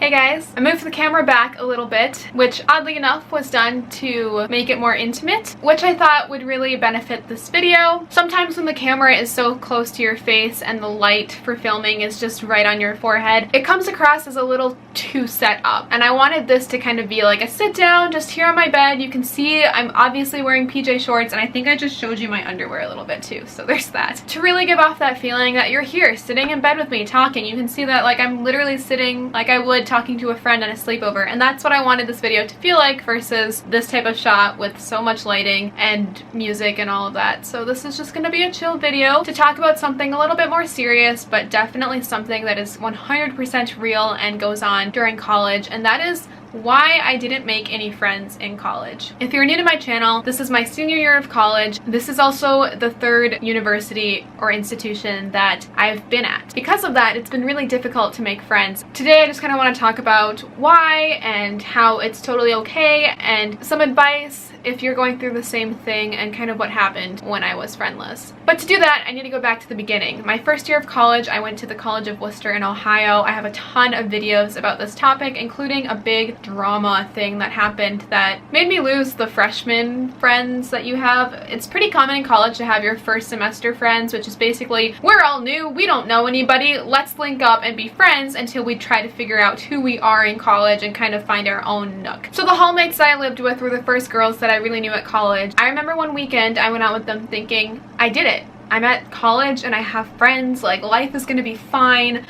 Hey guys, I moved the camera back a little bit, which oddly enough was done to make it more intimate, which I thought would really benefit this video. Sometimes when the camera is so close to your face and the light for filming is just right on your forehead, it comes across as a little too set up. And I wanted this to kind of be like a sit down, just here on my bed. You can see I'm obviously wearing PJ shorts, and I think I just showed you my underwear a little bit too, so there's that. To really give off that feeling that you're here, sitting in bed with me, talking. You can see that like I'm literally sitting like I would talking to a friend at a sleepover, and that's what I wanted this video to feel like versus this type of shot with so much lighting and music and all of that. So this is just gonna be a chill video to talk about something a little bit more serious, but definitely something that is 100% real and goes on during college, and that is why I didn't make any friends in college. If you're new to my channel, this is my senior year of college. This is also the third university or institution that I've been at. Because of that, it's been really difficult to make friends. Today, I just kind of want to talk about why and how it's totally okay, and some advice if you're going through the same thing and kind of what happened when I was friendless. But to do that, I need to go back to the beginning. My first year of college, I went to the College of Wooster in Ohio. I have a ton of videos about this topic, including a big drama thing that happened that made me lose the freshman friends that you have. It's pretty common in college to have your first semester friends, which is basically, we're all new, we don't know anybody, let's link up and be friends until we try to figure out who we are in college and kind of find our own nook. So the hallmates that I lived with were the first girls that I really knew at college. I remember one weekend I went out with them thinking, I did it. I'm at college and I have friends, like life is gonna be fine.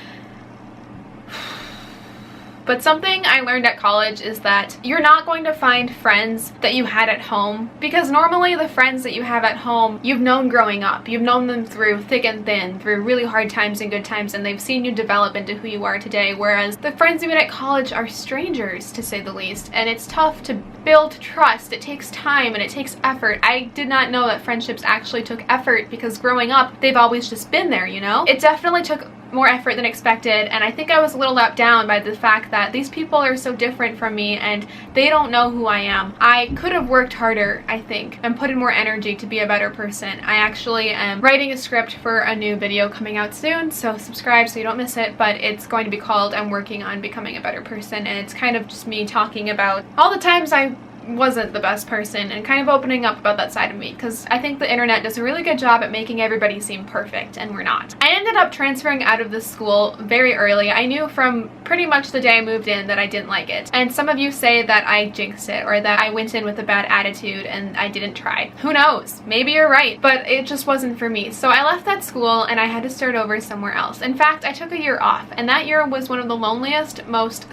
But something I learned at college is that you're not going to find friends that you had at home, because normally the friends that you have at home, you've known growing up. You've known them through thick and thin, through really hard times and good times, and they've seen you develop into who you are today, whereas the friends you meet at college are strangers, to say the least, and it's tough to build trust. It takes time and it takes effort. I did not know that friendships actually took effort, because growing up, they've always just been there, you know? It definitely took more effort than expected, and I think I was a little let down by the fact that these people are so different from me and they don't know who I am. I could have worked harder, I think, and put in more energy to be a better person. I actually am writing a script for a new video coming out soon, so subscribe so you don't miss it, but it's going to be called I'm Working on Becoming a Better Person, and it's kind of just me talking about all the times I wasn't the best person and kind of opening up about that side of me, because I think the internet does a really good job at making everybody seem perfect, and we're not. I ended up transferring out of this school very early. I knew from pretty much the day I moved in that I didn't like it, and some of you say that I jinxed it or that I went in with a bad attitude and I didn't try. Who knows? Maybe you're right, but it just wasn't for me. So I left that school and I had to start over somewhere else. In fact, I took a year off, and that year was one of the loneliest, most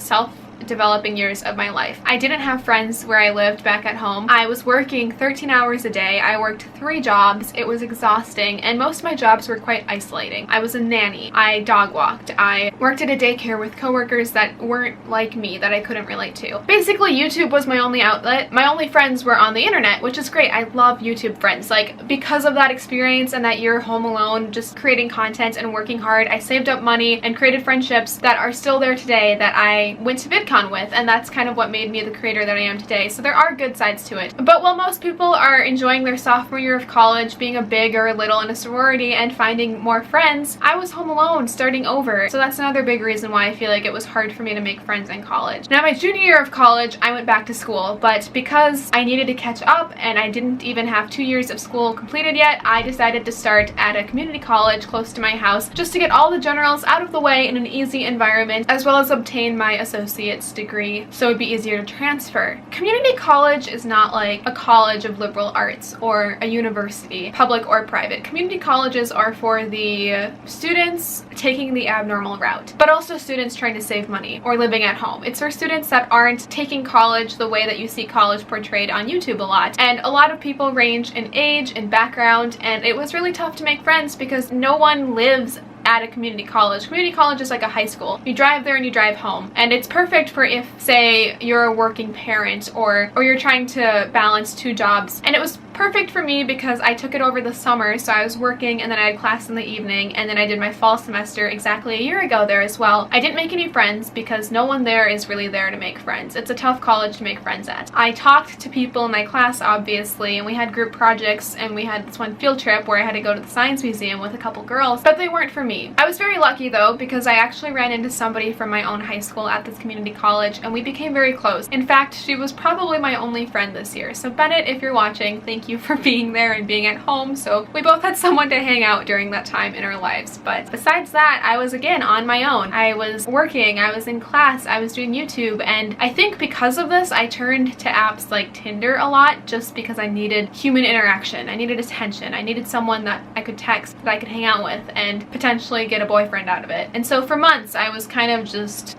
developing years of my life. I didn't have friends where I lived back at home. I was working 13 hours a day. I worked 3 jobs. It was exhausting, and most of my jobs were quite isolating. I was a nanny. I dog walked. I worked at a daycare with coworkers that weren't like me, that I couldn't relate to. Basically, YouTube was my only outlet. My only friends were on the internet, which is great. I love YouTube friends. Like, because of that experience and that year home alone, just creating content and working hard, I saved up money and created friendships that are still there today that I went to VidCon with, and that's kind of what made me the creator that I am today. So there are good sides to it. But while most people are enjoying their sophomore year of college, being a big or a little in a sorority and finding more friends, I was home alone, starting over. So that's another big reason why I feel like it was hard for me to make friends in college. Now, my junior year of college, I went back to school, but because I needed to catch up and I didn't even have 2 years of school completed yet, I decided to start at a community college close to my house just to get all the generals out of the way in an easy environment, as well as obtain my associate's degree so it'd be easier to transfer. Community college is not like a college of liberal arts or a university, public or private. Community colleges are for the students taking the abnormal route, but also students trying to save money or living at home. It's for students that aren't taking college the way that you see college portrayed on YouTube a lot. And a lot of people range in age and background, and it was really tough to make friends because no one lives at a community college. Community college is like a high school. You drive there and you drive home. And it's perfect for if, say, you're a working parent or you're trying to balance 2 jobs. And it was perfect for me because I took it over the summer, so I was working and then I had class in the evening, and then I did my fall semester exactly a year ago there as well. I didn't make any friends because no one there is really there to make friends. It's a tough college to make friends at. I talked to people in my class, obviously, and we had group projects, and we had this one field trip where I had to go to the science museum with a couple girls, but they weren't for me. I was very lucky though because I actually ran into somebody from my own high school at this community college, and we became very close. In fact, she was probably my only friend this year. So Bennett, if you're watching, thank you for being there and being at home. So we both had someone to hang out during that time in our lives. But besides that, I was again on my own. I was working, I was in class, I was doing YouTube, and I think because of this, I turned to apps like Tinder a lot just because I needed human interaction. I needed attention. I needed someone that I could text, that I could hang out with, and potentially get a boyfriend out of it. And so for months, I was kind of just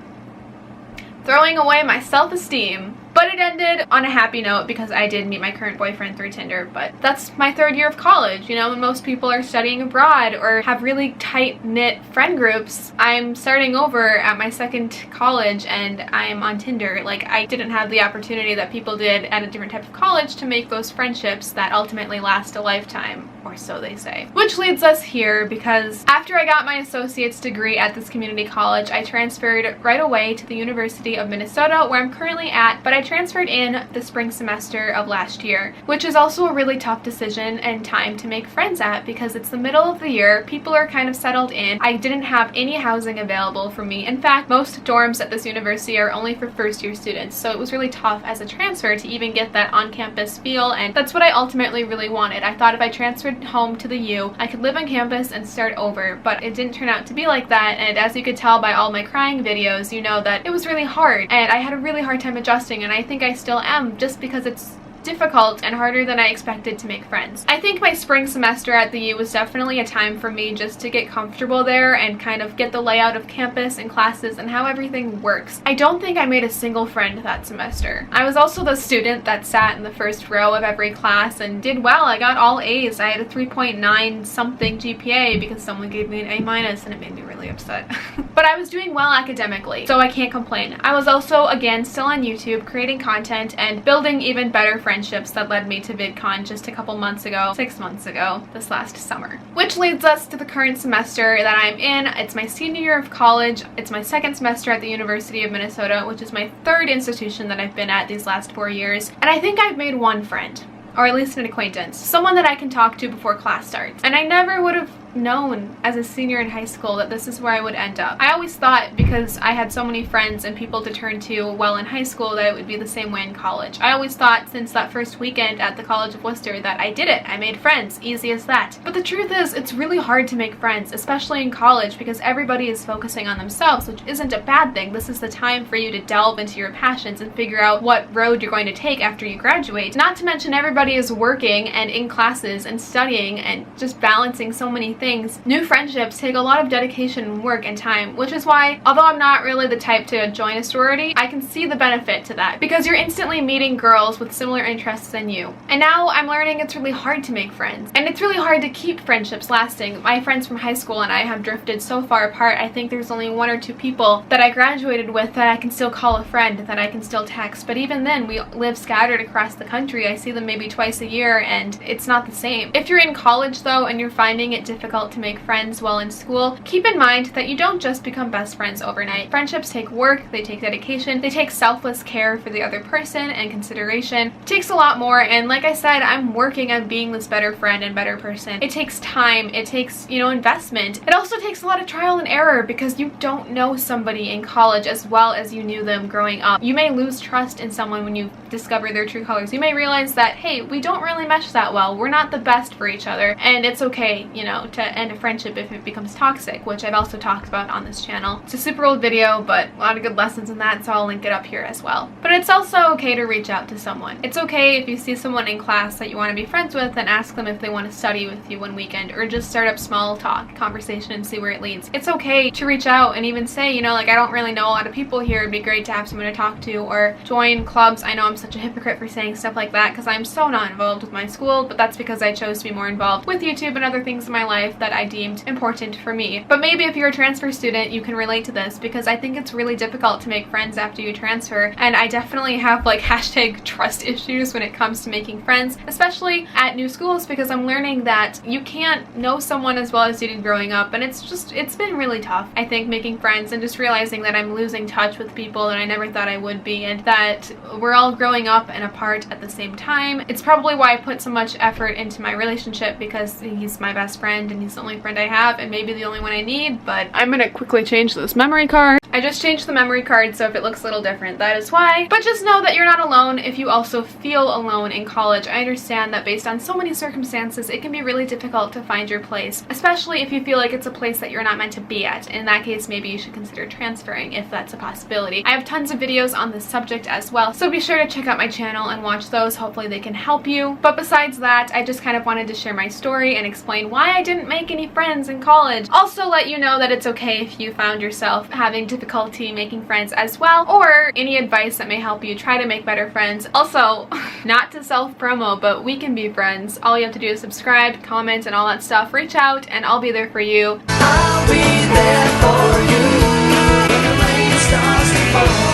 throwing away my self-esteem. But it ended on a happy note because I did meet my current boyfriend through Tinder. But that's my third year of college, you know, when most people are studying abroad or have really tight-knit friend groups. I'm starting over at my second college and I'm on Tinder. Like, I didn't have the opportunity that people did at a different type of college to make those friendships that ultimately last a lifetime, or so they say. Which leads us here because after I got my associate's degree at this community college, I transferred right away to the University of Minnesota, where I'm currently at, but I transferred in the spring semester of last year, which is also a really tough decision and time to make friends at because it's the middle of the year, people are kind of settled in. I didn't have any housing available for me. In fact, most dorms at this university are only for first-year students, so it was really tough as a transfer to even get that on-campus feel, and that's what I ultimately really wanted. I thought if I transferred home to the U, I could live on campus and start over, but it didn't turn out to be like that, and as you could tell by all my crying videos, you know that it was really hard, and I had a really hard time adjusting, and I think I still am just because it's difficult and harder than I expected to make friends. I think my spring semester at the U was definitely a time for me just to get comfortable there and kind of get the layout of campus and classes and how everything works. I don't think I made a single friend that semester. I was also the student that sat in the first row of every class and did well. I got all A's. I had a 3.9 something GPA because someone gave me an A- and it made me really upset. But I was doing well academically, so I can't complain. I was also, again, still on YouTube, creating content and building even better friendships that led me to VidCon just a couple months ago, 6 months ago, this last summer. Which leads us to the current semester that I'm in. It's my senior year of college. It's my second semester at the University of Minnesota, which is my third institution that I've been at these last 4 years. And I think I've made one friend, or at least an acquaintance, someone that I can talk to before class starts. And I never would have known as a senior in high school that this is where I would end up. I always thought because I had so many friends and people to turn to while in high school that it would be the same way in college. I always thought since that first weekend at the College of Wooster that I did it. I made friends, easy as that. But the truth is, it's really hard to make friends, especially in college, because everybody is focusing on themselves, which isn't a bad thing. This is the time for you to delve into your passions and figure out what road you're going to take after you graduate. Not to mention everybody is working and in classes and studying and just balancing so many things. New friendships take a lot of dedication, work, and time, which is why, although I'm not really the type to join a sorority, I can see the benefit to that because you're instantly meeting girls with similar interests than you. And now I'm learning it's really hard to make friends, and it's really hard to keep friendships lasting. My friends from high school and I have drifted so far apart. I think there's only 1 or 2 people that I graduated with that I can still call a friend, that I can still text, but even then we live scattered across the country. I see them maybe twice a year and it's not the same. If you're in college though and you're finding it difficult to make friends while in school, keep in mind that you don't just become best friends overnight. Friendships take work, they take dedication, they take selfless care for the other person and consideration. It takes a lot more, and like I said, I'm working on being this better friend and better person. It takes time, it takes, you know, investment. It also takes a lot of trial and error because you don't know somebody in college as well as you knew them growing up. You may lose trust in someone when you discover their true colors. You may realize that, hey, we don't really mesh that well. We're not the best for each other, and it's okay, you know, to end a friendship if it becomes toxic, which I've also talked about on this channel. It's a super old video, but a lot of good lessons in that, so I'll link it up here as well. But it's also okay to reach out to someone. It's okay if you see someone in class that you want to be friends with and ask them if they want to study with you one weekend, or just start up small talk conversation and see where it leads. It's okay to reach out and even say, you know, like, I don't really know a lot of people here, it'd be great to have someone to talk to, or join clubs. I know I'm such a hypocrite for saying stuff like that because I'm so not involved with my school, but that's because I chose to be more involved with YouTube and other things in my life. life that I deemed important for me. But maybe if you're a transfer student, you can relate to this, because I think it's really difficult to make friends after you transfer, and I definitely have like hashtag trust issues when it comes to making friends, especially at new schools, because I'm learning that you can't know someone as well as you did growing up, and it's been really tough, I think, making friends, and just realizing that I'm losing touch with people that I never thought I would be, and that we're all growing up and apart at the same time. It's probably why I put so much effort into my relationship, because he's my best friend and he's the only friend I have, and maybe the only one I need. But I'm gonna quickly change this memory card. I just changed the memory card, so if it looks a little different, that is why. But just know that you're not alone if you also feel alone in college. I understand that based on so many circumstances, it can be really difficult to find your place, especially if you feel like it's a place that you're not meant to be at. In that case, maybe you should consider transferring if that's a possibility. I have tons of videos on this subject as well, so be sure to check out my channel and watch those. Hopefully they can help you. But besides that, I just kind of wanted to share my story and explain why I didn't make any friends in college. Also let you know that it's okay if you found yourself having difficulty making friends as well, or any advice that may help you try to make better friends. Also, not to self-promo, but we can be friends. All you have to do is subscribe, comment, and all that stuff. Reach out and I'll be there for you. I'll be there for you.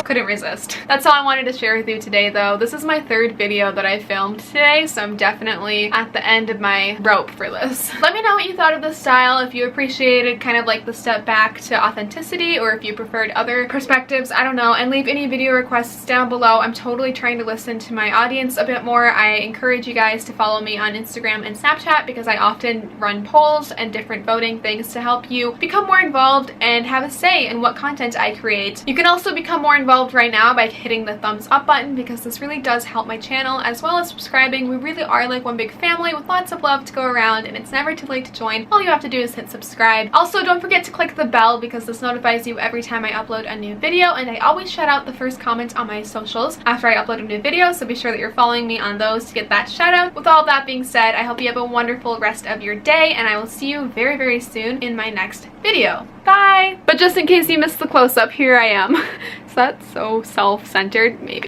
Couldn't resist. That's all I wanted to share with you today, though. This is my third video that I filmed today, so I'm definitely at the end of my rope for this. Let me know what you thought of this style, if you appreciated kind of like the step back to authenticity, or if you preferred other perspectives, I don't know, and leave any video requests down below. I'm totally trying to listen to my audience a bit more. I encourage you guys to follow me on Instagram and Snapchat, because I often run polls and different voting things to help you become more involved and have a say in what content I create. You can also become more involved right now by hitting the thumbs up button, because this really does help my channel, as well as subscribing. We really are like one big family with lots of love to go around, and it's never too late to join. All you have to do is hit subscribe. Also, don't forget to click the bell, because this notifies you every time I upload a new video, and I always shout out the first comment on my socials after I upload a new video, so be sure that you're following me on those to get that shout out. With all that being said, I hope you have a wonderful rest of your day, and I will see you very, very soon in my next video. Bye! But just in case you missed the close-up, here I am. Is that so self-centered? Maybe.